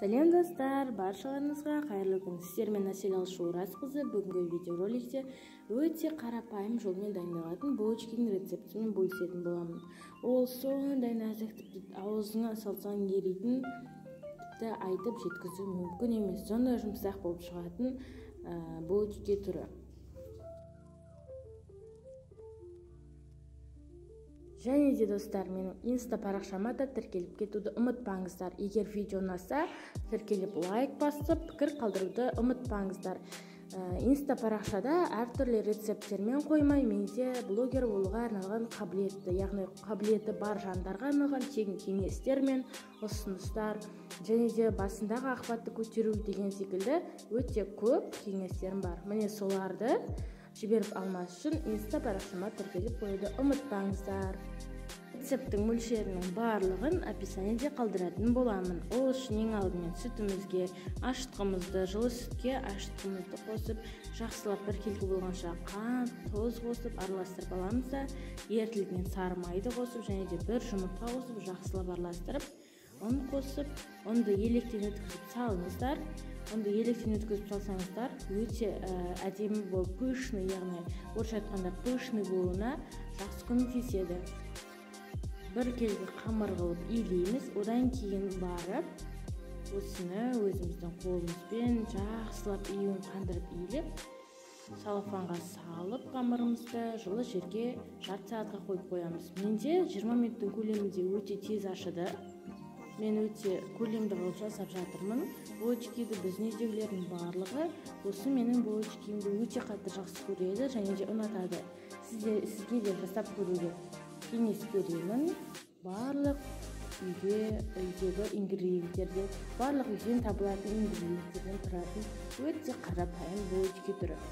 Сәлем достар, баршаларыңызға қайырлы күн. Сіздермен Әсел Алшуразқызы. Бүгінгі видеороликте өте қарапайым жолмен дайындалатын булочканың рецептімен бөлісетін боламын. Ол сондай нәзік, тіпті аузыңа салсаң еритін, тіпті айтып жеткізу мүмкін емес. Сондай жұмсақ болып шығатын булочка түрі. Және де достар, менің инста парақшама да тіркеліп кетуді ұмытпаңыздар. Егер видео ұнаса, тіркеліп лайк басып, пікір қалдыруды ұмытпаңыздар. Инста парақшада әртүрлі рецепттермен қоймай, менде блогер болуға арналған қабілетті, яғни қабілеті бар жандарға арналған тегін кеңестер мен ұсыныстар, және де басындағы ақпатты көтеру деген секілді өте көп кеңестерім бар. Міне соларды жіберіп алмас үшін инста парақшама тіркеліп қоюды ұмытпаңыздар. Рецепттің мөлшерінің барлығын описаниеде қалдыратын боламын. Ол үшін ең алдымен сүтімізге ашытқымызды, жылы сүтке ашытқымызды қосып, жақсылап біркелкі болғанша қант, тұз қосып араластырып аламыз да, ерітілген сары майды қосып, және де бір жұмыртқа қосып, жақсылап араластырып, ұн қосып, ұнды електен өткізіп салыңыздар. Онда електен өткізіп салсаңыздар, өте әдемі болып, пышный, яғни орысша айтқанда пышный болуына жақсы көмектеседі. Бір келді қамыр қылып илейміз, одан кейін барып, осыны өзіміздің қолымызбен жақсылап июін қандырып илеп, салафанға салып қамырымызды жылы жерге жарты сағатқа қойып қоямыз. Менде 20 минуттың көлемінде өте тез ашыды. Мен өте көлемді қылып жасап жатырмын. Булочкиді біздің үйдегілердің барлығы осы менің булочкимді өте қатты жақсы көреді және де ұнатады. Сізге де жасап көруге кеңес беремін. Барлық үйдегі ингредиенттерде, барлық үйден табылатын ингредиенттерден тұратын өте қарапайым булочка түрі.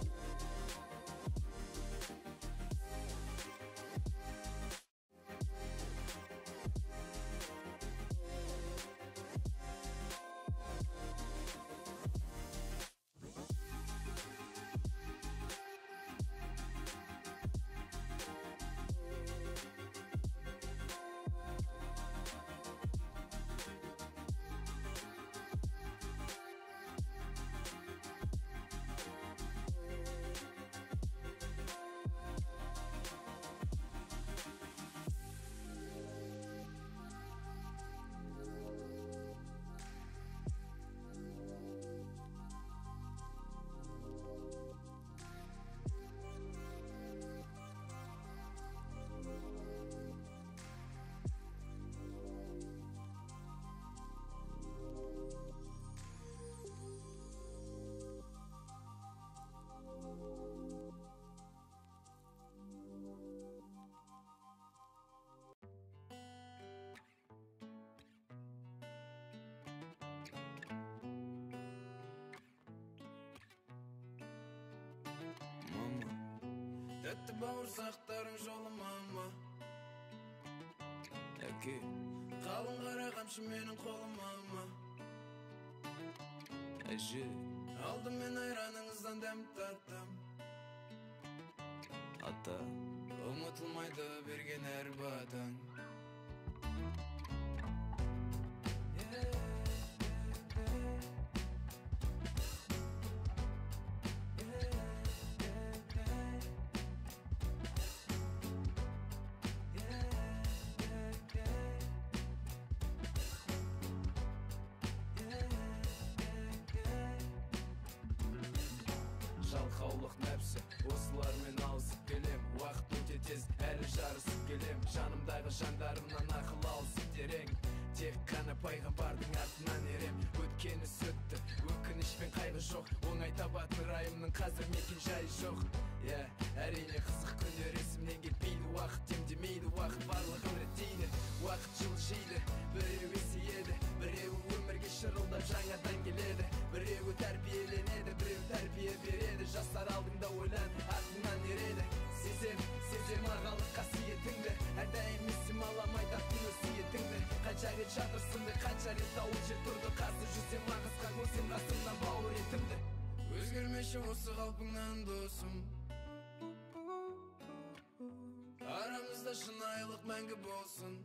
Тәтті бауырсақтарың жолы мама, әке қалың қара қамшы менің қолым мама, әже алдым мен айраныңыздан дәм таттым, ата ұмытылмайды берген әр батаң. Жалқаулық нәпсі, осылармен алысып келем. Уақыт өте тез, әлі жарысып келем. Жанымдағы жандарымнан ақыл алысып терең. Тек қана пайғамбардың артынан ерем. Өткені сөтті, өкініш пен қайғы жоқ. Оңай табатын райымның қазір мекен жайы жоқ. Әрине қызық күндер есімнен кетпейді. Уақыт демдемейді, уақыт барлығын реттейді. Уақыт жылжиды, біреу есейеді, біреу өмірге шырылдап жаңадан келеді. Біреу тәрбиеленеді, біреу тәрбие береді. Жастар алдыңда ойлан, артыңнан ереді. Сезем ағалық қасиетіңді, әрдайым есім аламай таттың өсиетіңді. Қанша рет жатырсынды, қанша рет дауыл жер тұрды. Қазір жүзем ағысқа көрсем қасымнан бауыр етімді. Өзгермеші осы қалпыңнан досым, арамызда шынайылық мәңгі болсын.